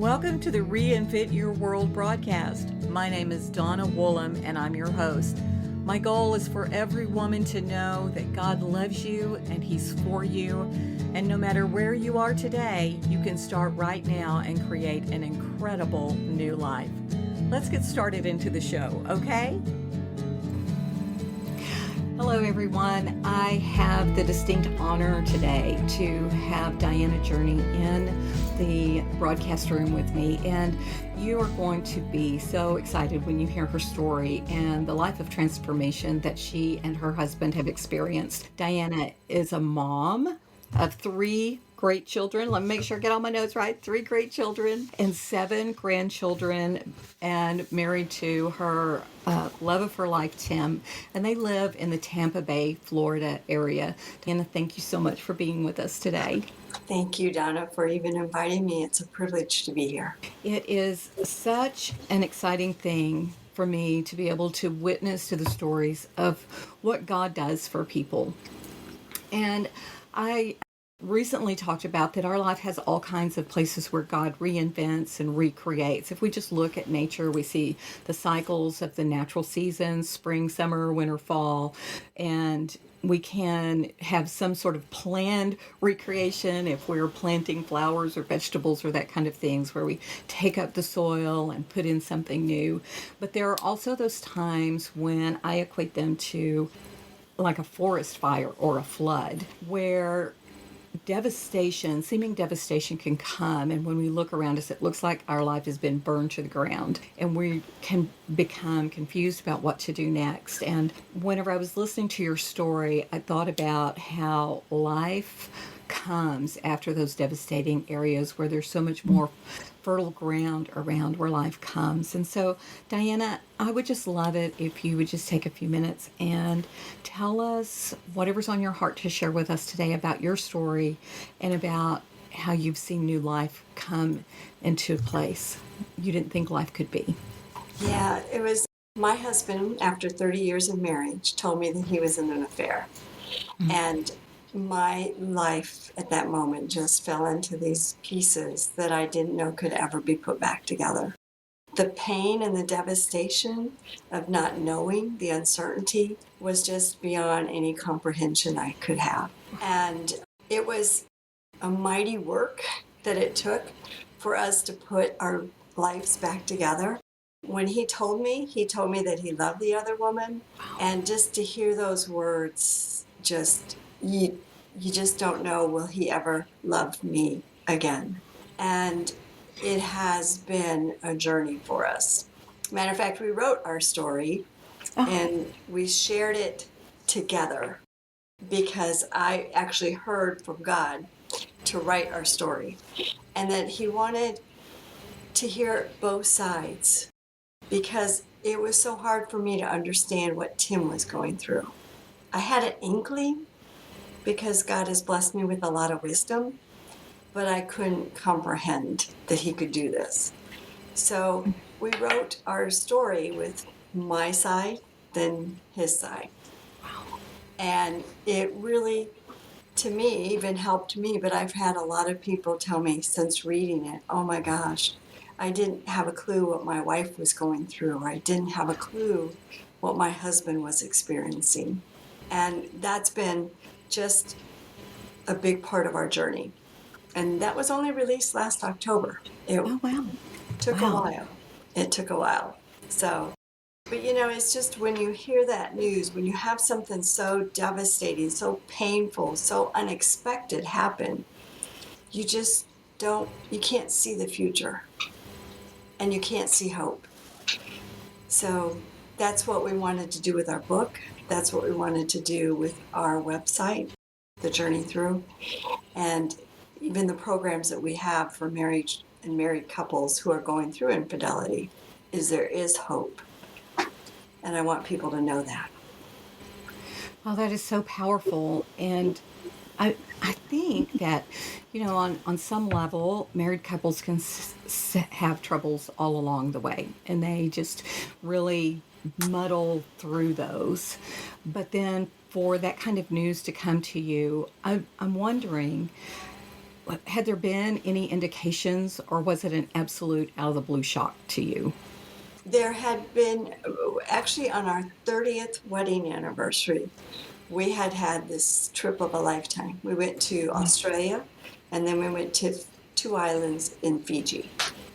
Welcome to the Reinvent Your World broadcast. My name is Donna Woolham and I'm your host. My goal is for every woman to know that God loves you and He's for you. And no matter where you are today, you can start right now and create an incredible new life. Let's get started into the show, okay? Hello, everyone. I have the distinct honor today to have Diana Journy in the broadcast room with me, and you are going to be so excited when you hear her story and the life of transformation that she and her husband have experienced. Diana is a mom of three great children. Let me make sure I get all my notes right. 3 great children and 7 grandchildren, and married to her love of her life, Tim. And they live in the Tampa Bay, Florida area. Diana, thank you so much for being with us today. Thank you, Donna, for even inviting me. It's a privilege to be here. It is such an exciting thing for me to be able to witness to the stories of what God does for people. And I recently talked about that our life has all kinds of places where God reinvents and recreates. If we just look at nature, we see the cycles of the natural seasons, spring, summer, winter, fall, and we can have some sort of planned recreation if we're planting flowers or vegetables or that kind of things, where we take up the soil and put in something new. But there are also those times when I equate them to like a forest fire or a flood, where seeming devastation can come, and when we look around us, it looks like our life has been burned to the ground, and we can become confused about what to do next. And whenever I was listening to your story, I thought about how life comes after those devastating areas where there's so much more fertile ground around where life comes. And so, Diana, I would just love it if you would just take a few minutes and tell us whatever's on your heart to share with us today about your story and about how you've seen new life come into place you didn't think life could be. Yeah, it was my husband, after 30 years of marriage, told me that he was in an affair. And my life at that moment just fell into these pieces that I didn't know could ever be put back together. The pain and the devastation of not knowing, the uncertainty, was just beyond any comprehension I could have. And it was a mighty work that it took for us to put our lives back together. When he told me that he loved the other woman, and just to hear those words, you just don't know, will he ever love me again? And it has been a journey for us. Matter of fact, we wrote our story and we shared it together because I actually heard from God to write our story, and that he wanted to hear both sides, because it was so hard for me to understand what Tim was going through. I had an inkling because God has blessed me with a lot of wisdom, but I couldn't comprehend that he could do this. So we wrote our story with my side, then his side. And it really, to me, even helped me, but I've had a lot of people tell me since reading it, oh my gosh, I didn't have a clue what my wife was going through, or I didn't have a clue what my husband was experiencing. And that's been just a big part of our journey. And that was only released last October. It took a while. It took a while. So, but it's just when you hear that news, when you have something so devastating, so painful, so unexpected happen, you can't see the future. And you can't see hope. So that's what we wanted to do with our book. That's what we wanted to do with our website, The Journey Through, and even the programs that we have for married couples who are going through infidelity, is there is hope. And I want people to know that. Well, that is so powerful. And I think that, on some level, married couples can have troubles all along the way, and they just really muddle through those. But then for that kind of news to come to you, I'm wondering, had there been any indications, or was it an absolute out of the blue shock to you? There had been, actually, on our 30th wedding anniversary, we had this trip of a lifetime. We went to Australia, and then we went to 2 islands in Fiji.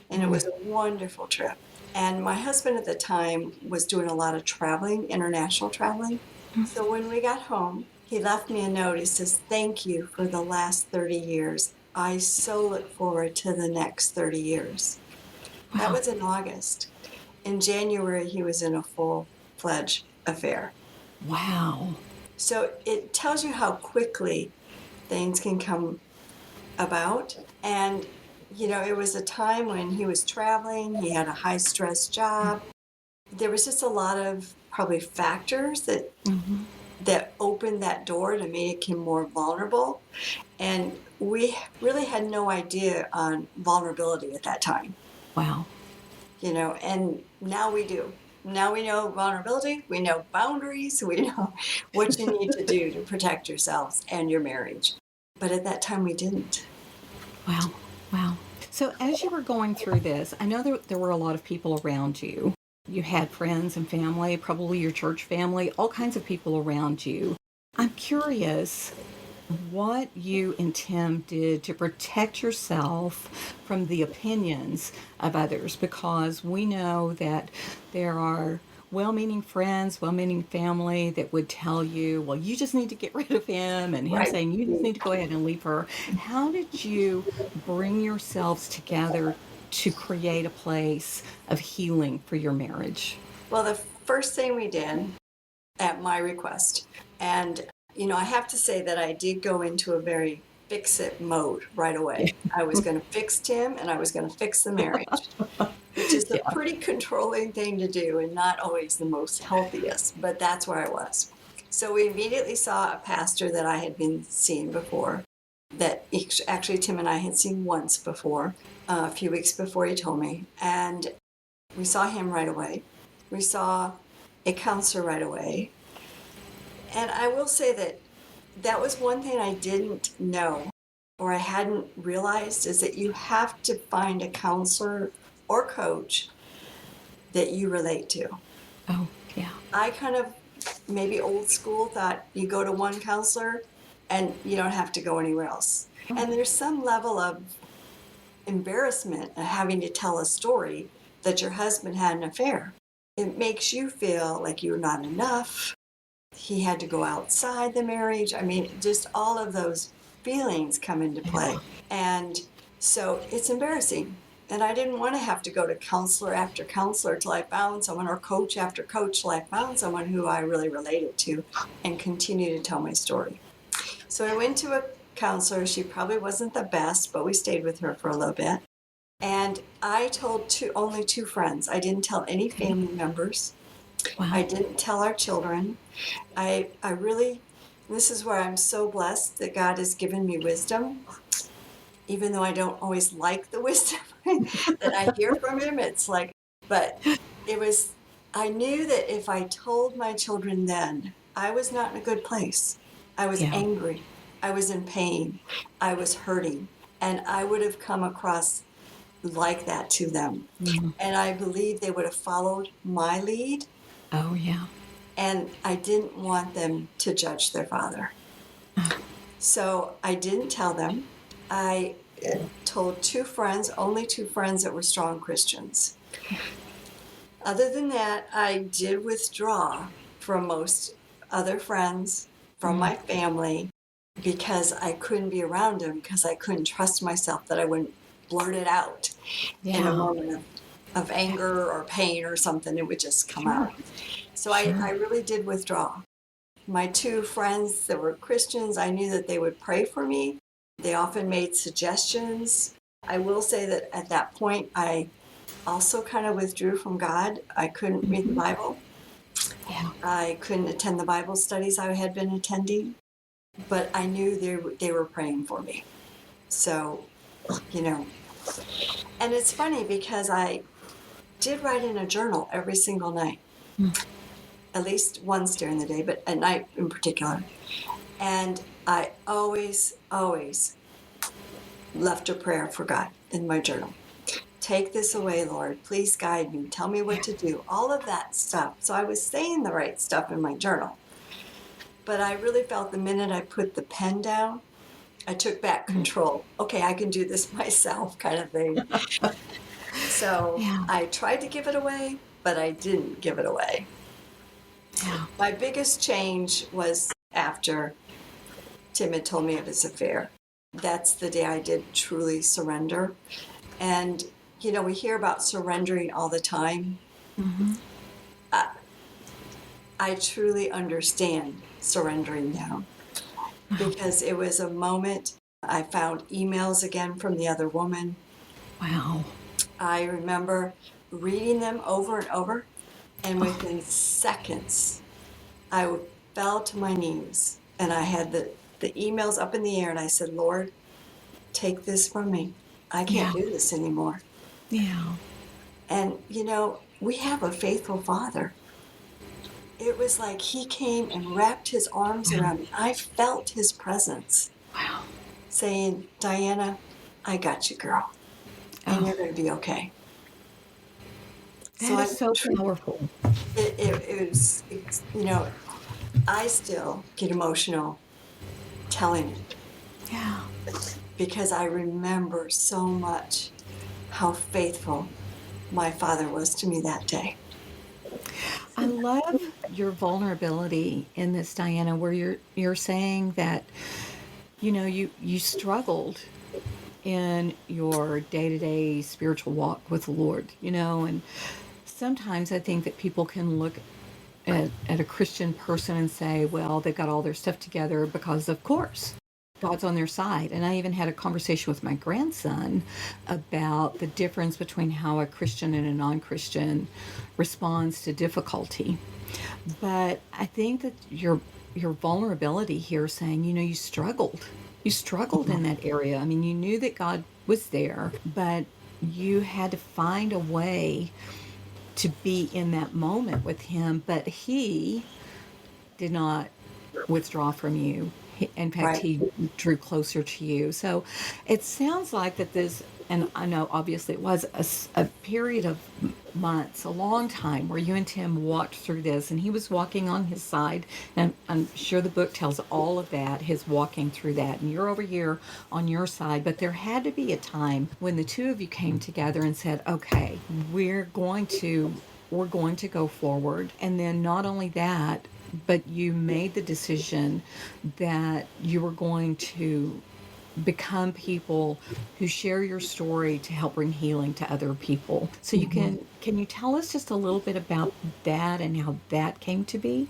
And it was a wonderful trip. And my husband at the time was doing a lot of traveling, international traveling. So when we got home, he left me a note. He says, "Thank you for the last 30 years. I so look forward to the next 30 years." That Wow. was in August. In January, he was in a full-fledged affair. Wow. So it tells you how quickly things can come about. And, it was a time when he was traveling, he had a high stress job. There was just a lot of probably factors that opened that door to make him more vulnerable. And we really had no idea on vulnerability at that time, Wow. and now we do. Now we know vulnerability, we know boundaries, we know what you need to do to protect yourselves and your marriage. But at that time, we didn't. Wow. Wow. So, as you were going through this, I know there were a lot of people around you. You had friends and family, probably your church family, all kinds of people around you. I'm curious what you and Tim did to protect yourself from the opinions of others, because we know that there are well-meaning friends, well-meaning family that would tell you, well, you just need to get rid of him, and him Right. saying you just need to go ahead and leave her. How did you bring yourselves together to create a place of healing for your marriage? Well, the first thing we did, at my request, and I have to say that I did go into a very fix it mode right away. I was going to fix Tim and I was going to fix the marriage, which is a Yeah. pretty controlling thing to do and not always the most healthiest, but that's where I was. So we immediately saw a pastor that I had been seeing before, that actually Tim and I had seen once before, a few weeks before he told me. And we saw him right away. We saw a counselor right away. And I will say that that was one thing I didn't know, or I hadn't realized, is that you have to find a counselor or coach that you relate to. Oh, yeah. I kind of, maybe old school, thought you go to one counselor and you don't have to go anywhere else. And there's some level of embarrassment of having to tell a story that your husband had an affair. It makes you feel like you're not enough. He had to go outside the marriage. I mean, just all of those feelings come into play. And so it's embarrassing. And I didn't want to have to go to counselor after counselor till I found someone, or coach after coach till I found someone who I really related to and continue to tell my story. So I went to a counselor. She probably wasn't the best, but we stayed with her for a little bit. And I told only two friends. I didn't tell any family members. Wow. I didn't tell our children. I really, this is where I'm so blessed that God has given me wisdom, even though I don't always like the wisdom that I hear from him. It's like, but I knew that if I told my children then, I was not in a good place. I was Yeah. angry. I was in pain. I was hurting. And I would have come across like that to them. And I believe they would have followed my lead. Oh, yeah. And I didn't want them to judge their father. So I didn't tell them. I told two friends, only two friends that were strong Christians. Other than that, I did withdraw from most other friends, from my family, because I couldn't be around them, because I couldn't trust myself that I wouldn't blurt it out in a Yeah. moment of anger or pain or something. It would just come out. So I really did withdraw. My two friends that were Christians, I knew that they would pray for me. They often made suggestions. I will say that at that point, I also kind of withdrew from God. I couldn't read the Bible. Yeah. I couldn't attend the Bible studies I had been attending, but I knew they were praying for me. So, and it's funny because I did write in a journal every single night. At least once during the day, but at night in particular. And I always, always left a prayer for God in my journal. Take this away, Lord. Please guide me. Tell me what to do. All of that stuff. So I was saying the right stuff in my journal. But I really felt the minute I put the pen down, I took back control. Okay, I can do this myself, kind of thing. So Yeah. I tried to give it away, but I didn't give it away. Yeah. My biggest change was after Tim had told me of his affair. That's the day I did truly surrender. And, you know, we hear about surrendering all the time. Mm-hmm. I truly understand surrendering now, because it was a moment. I found emails again from the other woman. Wow. I remember reading them over and over, and within seconds, I fell to my knees, and I had the emails up in the air, and I said, Lord, take this from me. I can't Yeah. do this anymore. Yeah. And, you know, we have a faithful Father. It was like he came and wrapped his arms Yeah. around me. I felt his presence Wow. saying, Diana, I got you, girl, and Oh, you're going to be okay. So that is I'm, so powerful. it was, you know, I still get emotional telling it, Yeah. because I remember so much how faithful my father was to me that day. I love your vulnerability in this, Diana, where you're saying that, you know, you struggled in your day-to-day spiritual walk with the Lord, you know, and sometimes I think that people can look at a Christian person and say, well, they've got all their stuff together because, of course, God's on their side. And I even had a conversation with my grandson about the difference between how a Christian and a non Christian responds to difficulty. But I think that your vulnerability here, saying, you know, you struggled. You struggled in that area. I mean, you knew that God was there, but you had to find a way to be in that moment with him, but he did not withdraw from you. In fact, Right. he drew closer to you. So it sounds like that this, and I know obviously it was a period of months, a long time where you and Tim walked through this, and he was walking on his side. And I'm sure the book tells all of that, his walking through that. And you're over here on your side. But there had to be a time when the two of you came together and said, okay, we're going to go forward. And then not only that, but you made the decision that you were going to become people who share your story to help bring healing to other people. So you can you tell us just a little bit about that and how that came to be?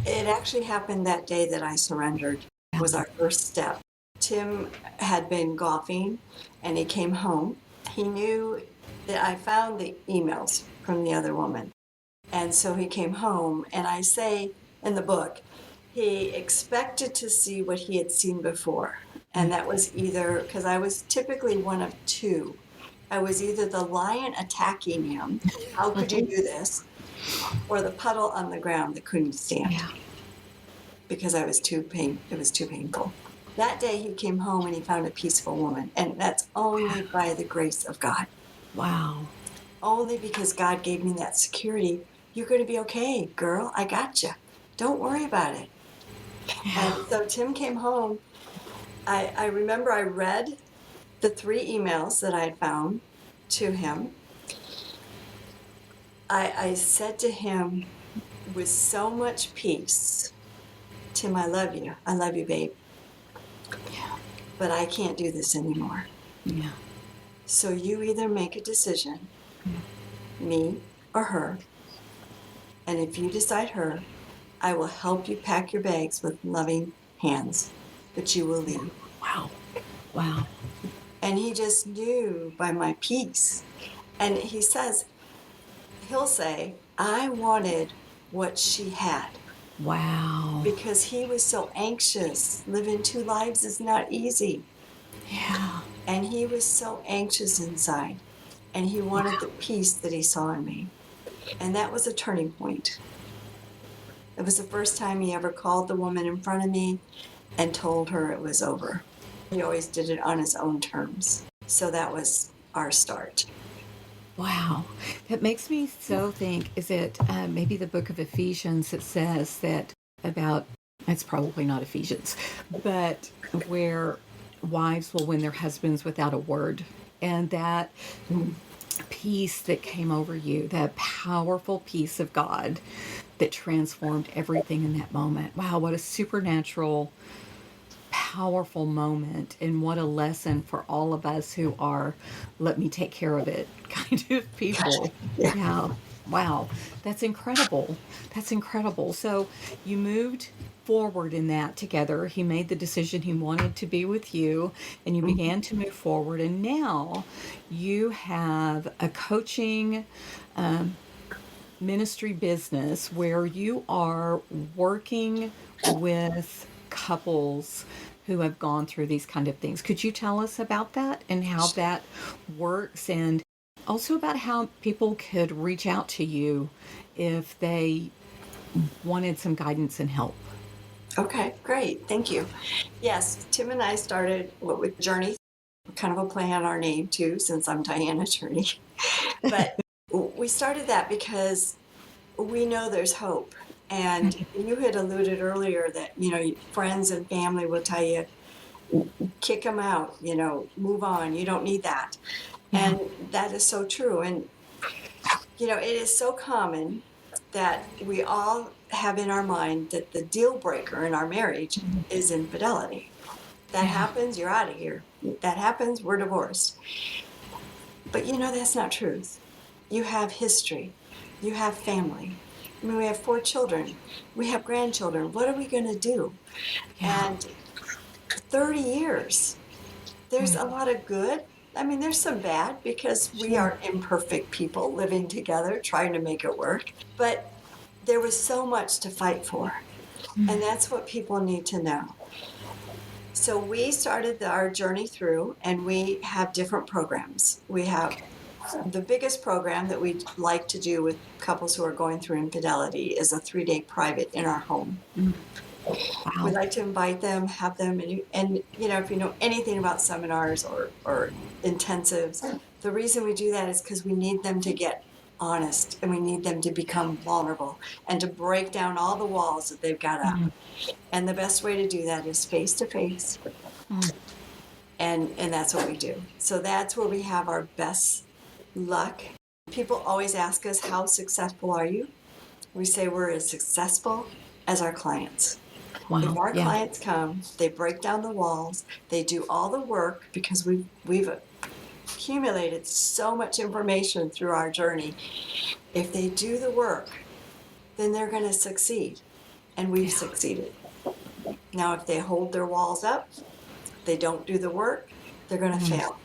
It actually happened that day that I surrendered, was our first step. Tim had been golfing and he came home. He knew that I found the emails from the other woman. And so he came home, and I say in the book, he expected to see what he had seen before. And that was either, because I was typically one of two, I was either the lion attacking him, how could you do this? Or the puddle on the ground that couldn't stand, Yeah. because it was too painful. That day he came home and he found a peaceful woman, and that's only by the grace of God. Wow. Only because God gave me that security. You're going to be okay, girl. I got you. Don't worry about it. Yeah. And so Tim came home. I remember I read the 3 emails that I had found to him. I said to him with so much peace, Tim, I love you. I love you, babe. But I can't do this anymore. Yeah. So you either make a decision, me or her. And if you decide her, I will help you pack your bags with loving hands, but you will leave. Wow. Wow. And he just knew by my peace. And he'll say, I wanted what she had, Wow. because he was so anxious. Living 2 lives is not easy. Yeah. And he was so anxious inside. And he wanted the peace that he saw in me. And that was a turning point. It was the first time he ever called the woman in front of me and told her it was over. He always did it on his own terms. So that was our start. Wow. That makes me so think, is it maybe the book of Ephesians that says that about, it's probably not Ephesians, but where wives will win their husbands without a word. And that peace that came over you, that powerful peace of God that transformed everything in that moment. Wow, what a supernatural, powerful moment, and what a lesson for all of us who are let me take care of it kind of people. Yeah. Yeah. Wow. That's incredible. That's incredible. So you moved forward in that together. He made the decision he wanted to be with you, and you began to move forward. And now you have a coaching ministry business where you are working with couples who have gone through these kind of things. Could you tell us about that and how that works, and also about how people could reach out to you if they wanted some guidance and help? Okay, great. Thank you. Yes, Tim and I started what with Journey, kind of a play on our name too, since I'm Diana Journy. But we started that because we know there's hope. And you had alluded earlier that, friends and family will tell you, kick them out, move on. You don't need that. Yeah. And that is so true. And, it is so common that we all have in our mind that the deal breaker in our marriage is infidelity. That Yeah. happens, you're out of here. That happens, we're divorced. But that's not truth. You have history, you have family. I mean, we have 4 children, we have grandchildren. What are we going to do? Yeah. And 30 years, there's a lot of good. I mean, there's some bad because we Sure. are imperfect people living together, trying to make it work. But there was so much to fight for. And that's what people need to know. So we started our journey through, and we have different programs. We have the biggest program that we like to do with couples who are going through infidelity is a 3-day private in our home. We Wow. like to invite them, have them, and if you know anything about seminars or intensives, the reason we do that is because we need them to get honest, and we need them to become vulnerable and to break down all the walls that they've got up. And the best way to do that is face to face, and that's what we do. So that's where we have our best luck. People always ask us, how successful are you? We say we're as successful as our clients. If Wow. our Yeah. clients come, they break down the walls, they do all the work because we've accumulated so much information through our journey. If they do the work, then they're going to succeed, and we've succeeded. Now, if they hold their walls up, they don't do the work, they're going to fail.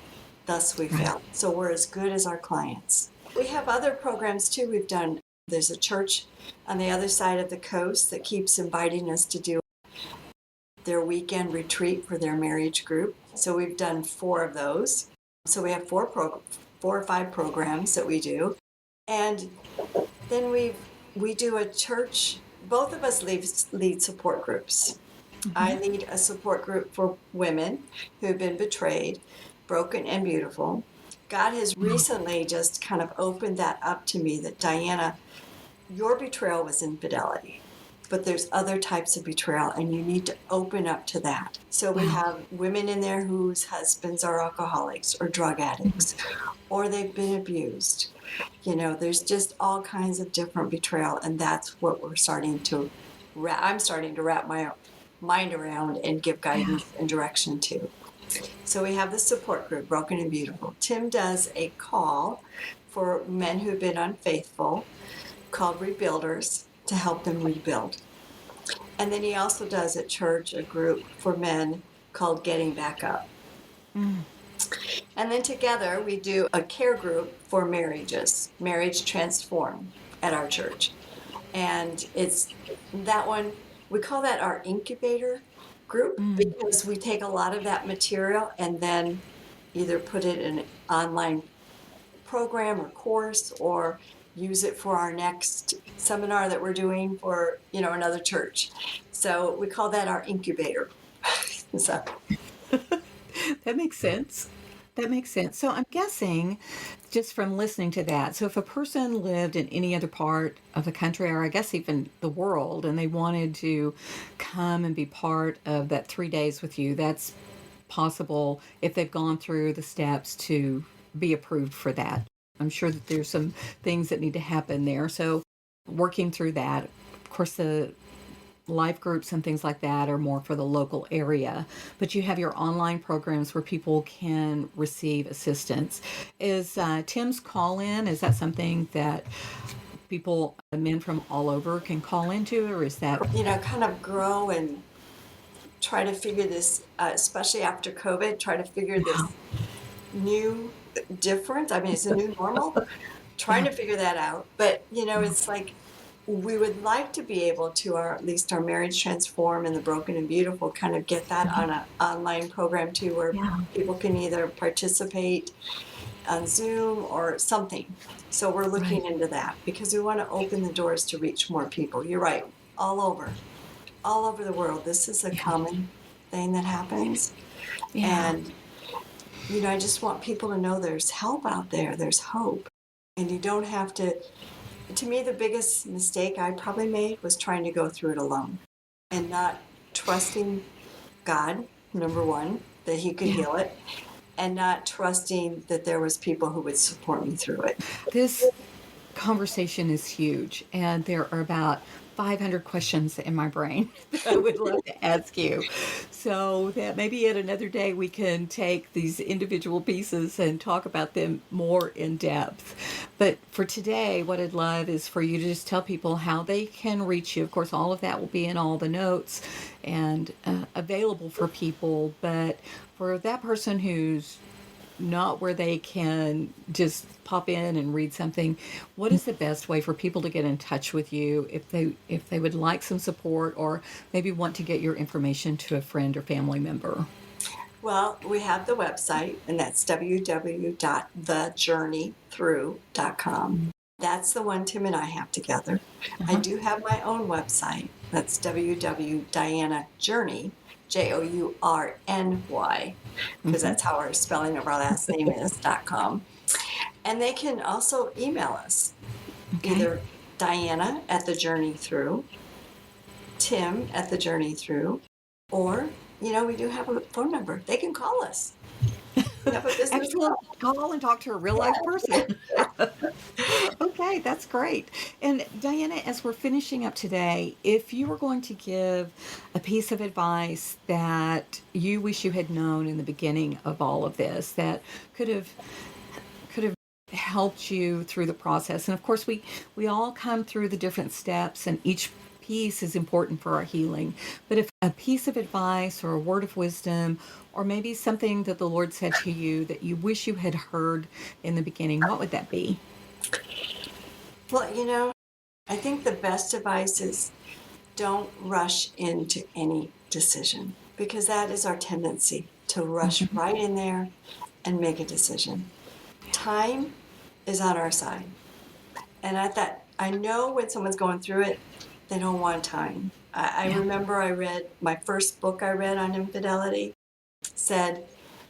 Thus, we Right. fail. So we're as good as our clients. We have other programs too we've done. There's a church on the other side of the coast that keeps inviting us to do their weekend retreat for their marriage group. So we've done 4 of those. So we have 4 or 5 programs that we do. And then we do a church. Both of us lead support groups. I lead a support group for women who have been betrayed, broken, and beautiful. God has recently just kind of opened that up to me that, Diana, your betrayal was infidelity, but there's other types of betrayal, and you need to open up to that. So we Wow. have women in there whose husbands are alcoholics or drug addicts, or they've been abused. There's just all kinds of different betrayal, and that's what I'm starting to wrap my mind around and give Yeah. guidance and direction to. So we have the support group, Broken and Beautiful. Tim does a call for men who've been unfaithful called Rebuilders to help them rebuild. And then he also does at church a group for men called Getting Back Up. And then together we do a care group for marriages, Marriage Transform, at our church. And it's that one, we call that our incubator group because we take a lot of that material and then either put it in an online program or course, or use it for our next seminar that we're doing for another church. So we call that our incubator. So That makes sense. That makes sense. So I'm guessing, just from listening to that, so if a person lived in any other part of the country, or I guess even the world, and they wanted to come and be part of that 3 days with you, that's possible if they've gone through the steps to be approved for that. I'm sure that there's some things that need to happen there. So working through that, of course, the life groups and things like that are more for the local area, but you have your online programs where people can receive assistance. Is Tim's call-in, is that something that people, men from all over, can call into, or is that Kind of grow and try to figure this, especially after COVID, try to figure this new different, I mean, it's a new normal, trying to figure that out. But it's like we would like to be able to, or at least our Marriage Transform and the Broken and Beautiful, kind of get that on an online program too, where people can either participate on Zoom or something. So we're looking into that because we want to open the doors to reach more people. You're right, all over the world. This is a common thing that happens. And I just want people to know there's help out there, there's hope. And you don't have to me, the biggest mistake I probably made was trying to go through it alone and not trusting God, number one, that he could heal it, and not trusting that there was people who would support me through it. This conversation is huge, and there are about 500 questions in my brain that I would love to ask you. So that maybe at another day we can take these individual pieces and talk about them more in depth. But for today, what I'd love is for you to just tell people how they can reach you. Of course, all of that will be in all the notes and available for people. But for that person who's not where they can just pop in and read something, what is the best way for people to get in touch with you if they would like some support or maybe want to get your information to a friend or family member? Well, we have the website, and that's www.thejourneythrough.com. That's the one Tim and I have together. I do have my own website. That's www.dianajourny, Journy, because that's how our spelling of our last name is, .com. And they can also email us, either Diana at The Journey Through, Tim at The Journey Through, or, we do have a phone number. They can call us. Actually, call and talk to a real life person. Okay, that's great. And Diana, as we're finishing up today, if you were going to give a piece of advice that you wish you had known in the beginning of all of this, that could have helped you through the process. And of course, we all come through the different steps, and each piece is important for our healing. But if a piece of advice or a word of wisdom, or maybe something that the Lord said to you that you wish you had heard in the beginning, what would that be? Well, I think the best advice is don't rush into any decision, because that is our tendency, to rush right in there and make a decision. Time is on our side. And I know when someone's going through it, they don't want time. I remember I read, my first book I read on infidelity said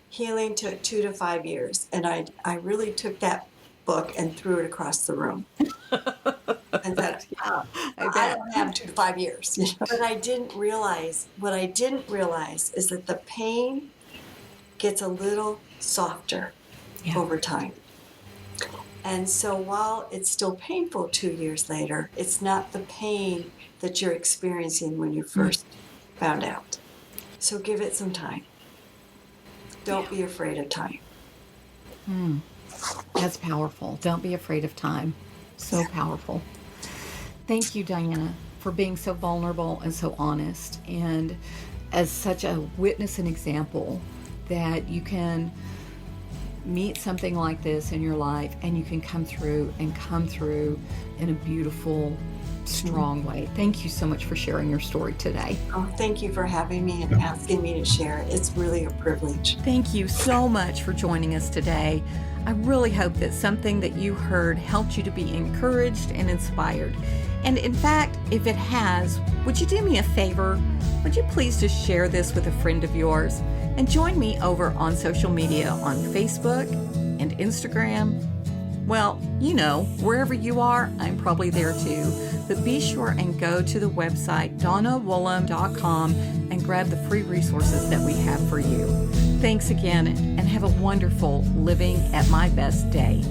healing took 2 to 5 years. And I really took that book and threw it across the room. And said, I don't have 2 to 5 years. But what I didn't realize is that the pain gets a little softer over time. And so while it's still painful 2 years later, it's not the pain that you're experiencing when you first found out. So give it some time. Don't be afraid of time. That's powerful. Don't be afraid of time. So powerful. Thank you, Diana, for being so vulnerable and so honest, and as such a witness and example that you can meet something like this in your life and you can come through in a beautiful, strong way. Thank you so much for sharing your story today. Oh, thank you for having me and asking me to share. It's really a privilege. Thank you so much for joining us today. I really hope that something that you heard helped you to be encouraged and inspired. And in fact, if it has, would you do me a favor? Would you please just share this with a friend of yours? And join me over on social media on Facebook and Instagram. Well, wherever you are, I'm probably there too. But be sure and go to the website donnawoolham.com and grab the free resources that we have for you. Thanks again, and have a wonderful Living at My Best day.